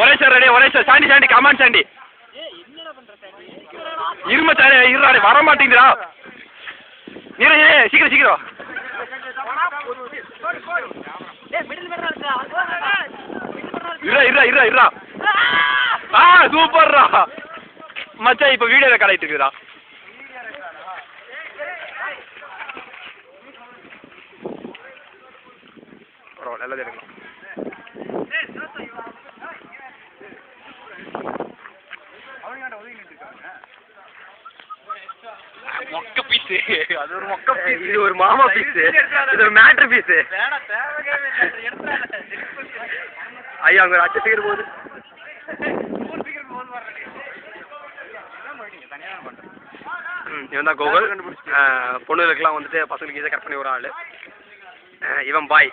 ஒரே sir ready ஒரே sir Chandy Chandy come on Chandy இரும சார் இருறாரு வர மாட்டேங்கிறா நீரே சீக்கிரம் சீக்கிரம் இருறா சூப்பர்ரா மச்சான் இப்ப வீடியோல கலாயிட்டு இருக்குடா பரவாயில்ல நல்லது எடுக்கலாம் மொக்க பீஸ் அது ஒரு மொக்க பீஸ் இது ஒரு மாமா பீஸ் இது ஒரு மேட்ரு பீஸ் ஐயா அங்க ஒரு அச்ச சீக்கிரம் போகுது இவன் தான் கோகுல் பொண்ணுகளுக்கெல்லாம் வந்துட்டு பசங்களுக்கு இதை கரெக்ட் பண்ணி ஒரு ஆள் இவன் பாய்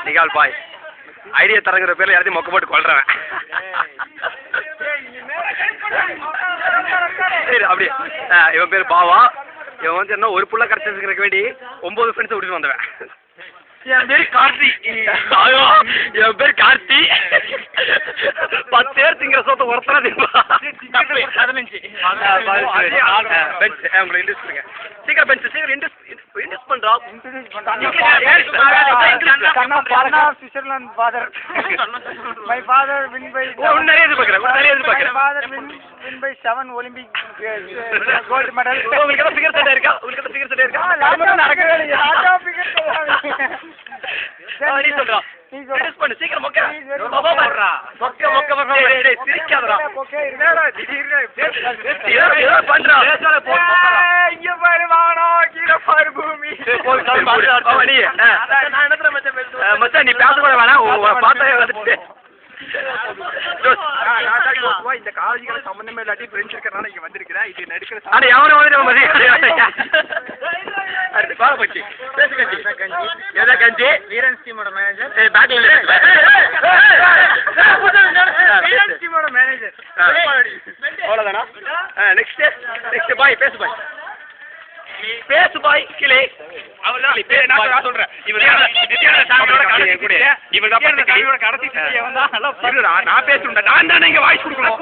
நிகால் பாய் ஐடியா தரங்கிற பேர்ல யாரையும் மொக்க போட்டு கொள்றவன் சரி அப்படியே இவன் பேர் பாவா இவன் வந்து என்ன ஒரு புள்ள கரெக்ட் வேண்டி 9 ஃப்ரெண்ட்ஸை விட்டுட்டு வந்தவன் என் பேர் கார்த்தி என் பேர் கார்த்தி 10 பேர் திங்கிற சோத்த ஒருத்தர உங்களை இன்ட்ரெஸ்ட் பண்ணுங்க சீக்கிரம் பெஞ்ச் சீக்கிரம் இன்ட்ரெஸ்ட் பண்றா My father win by நிறைய எதிர்பார்க்கிறேன் father win by 7 Olympic gold medal. உங்களுக்கு எல்லாம் ஃபிகர் செட் இருக்கா நீ சொல்றா இன்ட்ரெஸ்ட் பண்ணு சீக்கிரம் மொக்க போடுறா மொக்க டேய் சிரிக்காதடா ஏதோ பண்றா பேசால போ இங்க பாரு வாடா கீழ பாரு பூமி நீ நான் என்னத்துல மச்சான் நீ பேச கூட வேணாம் பார்த்தே வந்துட்டு இந்த காலேஜுக்கு சம்பந்தமே இல்லாட்டி ஃப்ரெண்ட்ஸ் இருக்கிறனால இங்க வந்திருக்கிறேன் இது நடிக்கிற எவனோ பாலபட்சி பேசு கஞ்சி எதா கஞ்சி வீரன் டீமோட மேனேஜர் வீரன் டீமோட மேனேஜர் அவ்வளவுதானா நெக்ஸ்ட் பாய் பேசு பாய் கிளே அவர்தான் பேர் நான் சொல்றேன் நான் பேசுறேன் நான் தானே இங்க வாய்ஸ் கொடுக்கணும்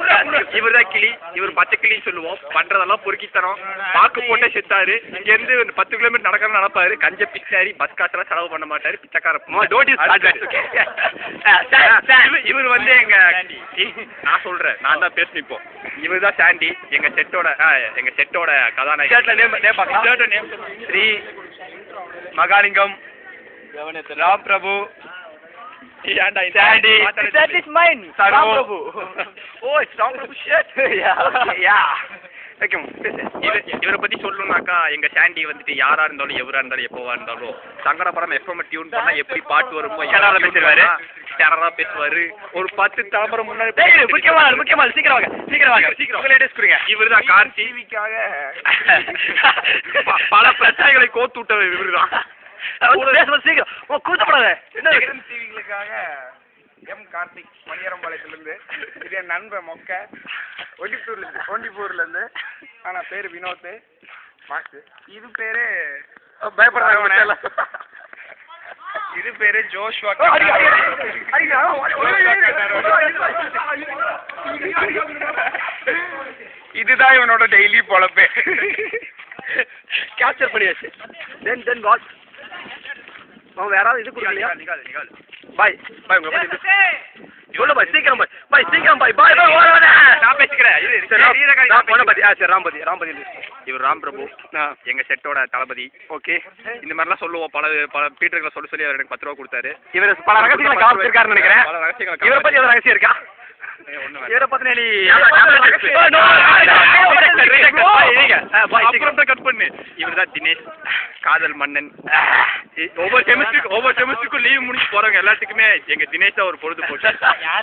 இவர் தான் கிளி இவர் பச்சை கிளின்னு சொல்லுவோம் பண்றதெல்லாம் பொறுக்கித்தனம் பாக்கு போட்டே செத்தாரு இங்க இருந்து 10 கிலோமீட்டர் நடக்கணும் நடப்பாரு கஞ்ச பிச்சாரி பஸ் காசுலாம் செலவு பண்ண மாட்டாரு பிச்சைக்கார இவர் வந்து எங்க நான் சொல்றேன் நான் தான் பேசணும் இப்போ இவர் தான் சாண்டி எங்க செட்டோட கதாநாயகன் ஸ்ரீ மகாலிங்கம் ராம் பிரபு Chandy that is mine Ram Prabhu oh it's Ram Prabhu shit yeah okay இவரை பத்தி சொல்லணும்னாக்கா எங்க சாண்டி வந்துட்டு யாரா இருந்தாலும் எவரா இருந்தாலும் எப்போவா இருந்தாலும் சங்கடப்படாம எஃப்எம் டியூன் பண்ணா எப்படி பாட்டு வருமோ டெரரா பேசுவாரு ஒரு 10 தாமரம் முன்னாடி முக்கியமா சீக்கிரம் வாங்க லேட்டஸ்ட் கொடுங்க இவர் தான் கார் டிவிக்காக பல பிரச்சனைகளை கோத்து விட்டவர் இவரு தான் சீக்கிரம் கூச்சப்படாத டிவிகளுக்காக எம் கார்த்திக் மணியரம்பாளையத்திலிருந்து இது என் நண்பன் மொக்க ஒண்டிப்பூர்ல இருந்து ஆனா பேரு வினோத் மாக்ஸ் இது பேரு பயப்படுறாங்க இது பேரு ஜோஷ்வா இதுதான் இவனோட டெய்லி பொழப்பே கேப்சர் பண்ணியாச்சு தென் வாட் அவன் வேற இது கொடுக்கலையா பாய் உங்களை பத்தி சொல்ல பாய் சீக்கிரம் பாய் நான் பேசிக்கிறேன் ராம்பதி இவர் ராம் பிரபு எங்க செட்டோட தளபதி ஓகே இந்த மாதிரிலாம் சொல்லுவோம் பல பீட்டர்களை சொல்லி அவர் எனக்கு 10 ரூபா கொடுத்தாரு இவர் பல ரகசியங்களை காமிச்சிருக்காருன்னு நினைக்கிறேன் பல ரகசியங்கள் இவரை பத்தி எதாவது ரகசியம் இருக்கா இவரை பத்தி கட் பண்ணு இவர் தான் தினேஷ் காதல் மன்னன் ஒவ்வொரு செமஸ்டருக்கும் லீவ் முடிச்சு போறவங்க எல்லாத்துக்குமே எங்க தினேஷ் தான் ஒரு பொழுதுபோக்கு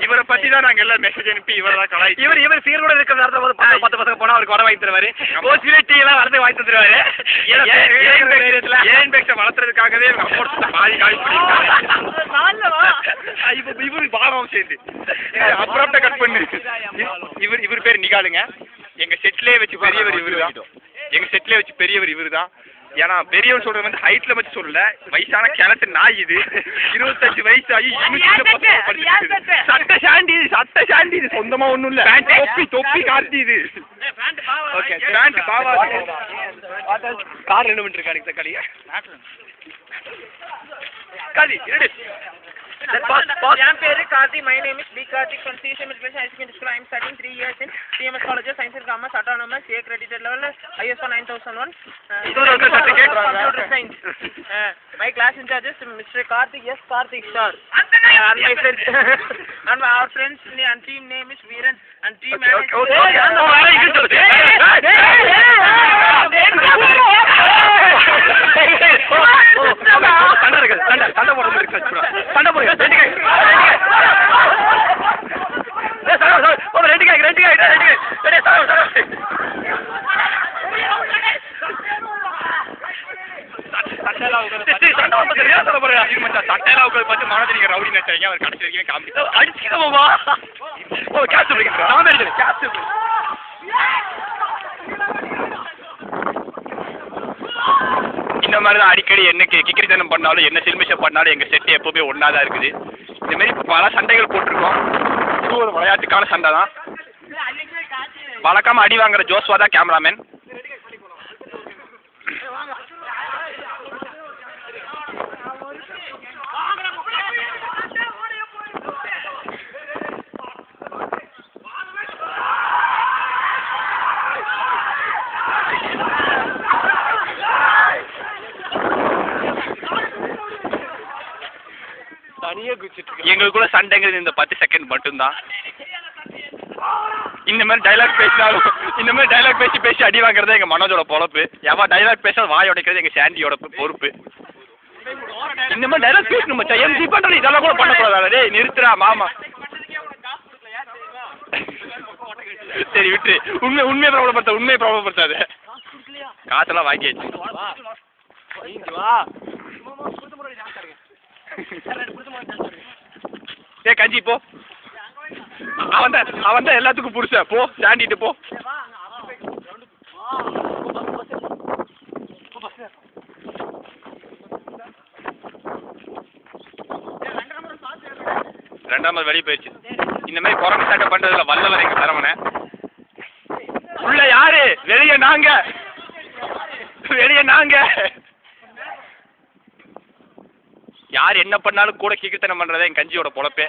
இவரை பத்தி தான் நாங்க எல்லாம் மெசேஜ் அனுப்பி இவரை தான் கலாய் இவர் சீர் கூட இருக்கிற நேரத்தில் 10 பசங்க போனா அவருக்கு வர வாங்கி தருவாரு டீ எல்லாம் வரது வாங்கி தந்துருவாரு ஏன் பேக்ஸை வளர்த்துறதுக்காகவே பாதி காலி இவரு பாவம் சேர்ந்து அப்புறம் கட் பண்ணு இவர் பேர் நிகாலுங்க எங்க செட்லயே வச்சு பெரியவர் இவரு தான் எங்க செட்லயே வச்சு பெரியவர் இவரு தான் ஏன்னா பெரியவன் சொல்றது வந்து ஹைட்ல வச்சு சொல்லல, வயசான கிழத்து நாய் இது. 25 வயசாகி சட்டை சாண்டி இது சொந்தமா ஒண்ணும் இல்ல. தொப்பி கார்த்தி இது. ஓகே பேண்ட் பாவா கார் என்ன பண்ணிட்டு இருக்காரு களி களி Karthi, my name is B. Karthik from CSM Education High Secondary School. I am studying 3 years in CMS College of Science and Commerce, Autonomous, A accredited level, ISO 9001. Computer Science. My class in charge is Mr. Karthik, yes, Karthik sir. And my friends, and our friends and team name is Veeran and team rowdy நச்சாங்க அவர் கடைசி வரைக்கும் comedy இந்த மாதிரிதான் அடிக்கடி என்ன கிக்கிரித்தனம் பண்ணாலும் என்ன சில்மிஷம் பண்ணாலும் எங்க செட்டு எப்பவுமே ஒன்னாதான் இருக்குது. இந்த மாதிரி இப்ப பல சண்டைகள் போட்டிருக்கோம். இது ஒரு விளையாட்டுக்கான சண்டை தான். வழக்கமா அடி வாங்குற ஜோஸ்வா தான் கேமராமேன். எங்களுக்குள்ள சண்டைங்கிறது இந்த 10 செகண்ட் மட்டும்தான். இந்த மாதிரி டைலாக் பேசினாலும் இந்த மாதிரி டைலாக் பேசி அடி வாங்குறதே எங்க மனோஜோட பொழப்பு. எவா டைலாக் பேச வாய் உடைக்கிறது எங்க சாண்டியோட பொறுப்பு. இந்த மாதிரி டைலாக் பேசணும் மச்சான். எம்ஜி பண்றது இதெல்லாம் கூட பண்ணக்கூடாது. டேய் நிறுத்துறா மாமா. சரி விட்டு உண்மையை ப்ராப்ளப்படுத்தாது. காசெல்லாம் வாங்கியாச்சு. ஏ கஞ்சி போ. அவன் தான் எல்லாத்துக்கும் புருஷ. போ சாண்டிட்டு போ. ரெண்டாவது வெளியே போயிடுச்சு. இந்த மாதிரி குரங்கு சட்டை பண்றதுல வல்லவர் எங்க தரவன. உள்ள யாரு? வெளியே நாங்க. யார் என்ன பண்ணாலும் கூட கிக்கித்தனம் பண்றதே என் கஞ்சியோட பொழப்பே.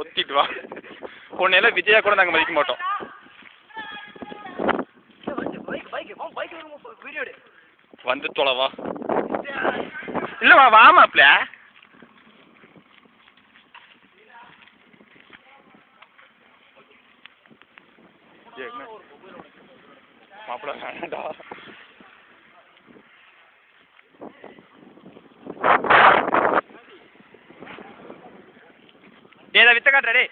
ஒத்திட்டு வா. உன்னையெல்லாம் விஜயா கூட நாங்க மதிக்க மாட்டோம். வந்து தொலைவா. இல்லவா வாமாப்ல. மாப்பிள வேண்டாம்டா. டேய் வித்த காட்டுறா டேய்.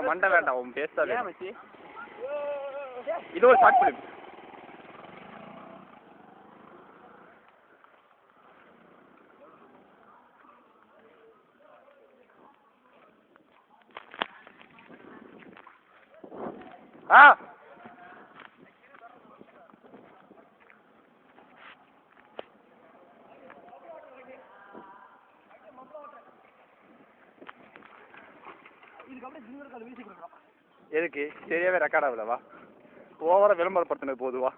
மண்டை வேண்டாம். உன் பேச இது ஒரு ஷார்ட் பிலிம். எதுக்கு சரியாவே ரெக்கார்ட் ஆகலவா? ஓவரா விளம்பரப்படுத்தினது போதுவா?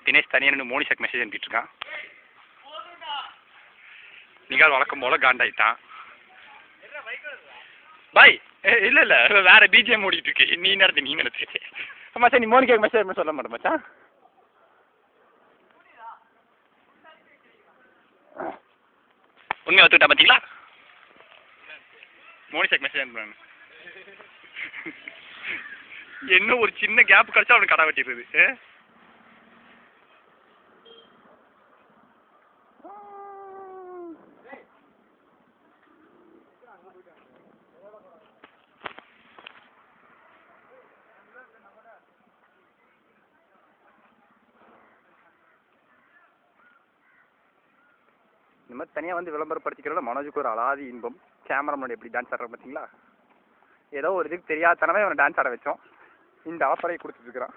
தினேஷ் தனியாக நின்று மோனிஷாக்கு மெசேஜ் அனுப்பிட்டு இருக்கான். நிகால் வழக்கம் போல காண்டாயிட்டான். பாய் இல்லை வேற பிஜிஎம் ஓடிட்டு இருக்கு. நீ நடத்து மச்சான். நீ மோனிகாக்கு மெசேஜ் சொல்ல மாட்டேன் மச்சான். உண்மையை ஒத்துக்கிட்டா பார்த்தீங்களா? மோனிஷாக்கு மெசேஜ் அனுப்புறாங்க. என்ன ஒரு சின்ன கேப் கிடைச்சா அவனுக்கு கடை வெட்டிடுது. இந்த மாதிரி தனியாக வந்து விளம்பரப்படுத்திக்கிறோட மனோஜுக்கு ஒரு அலாதி இன்பம். கேமராமேன் எப்படி டான்ஸ் ஆடுற பார்த்தீங்களா? ஏதோ ஒரு இதுக்கு தெரியாதனமே அவனை டான்ஸ் ஆட வச்சோம். இந்த ஆஃபரை கொடுத்துட்ருக்குறான்.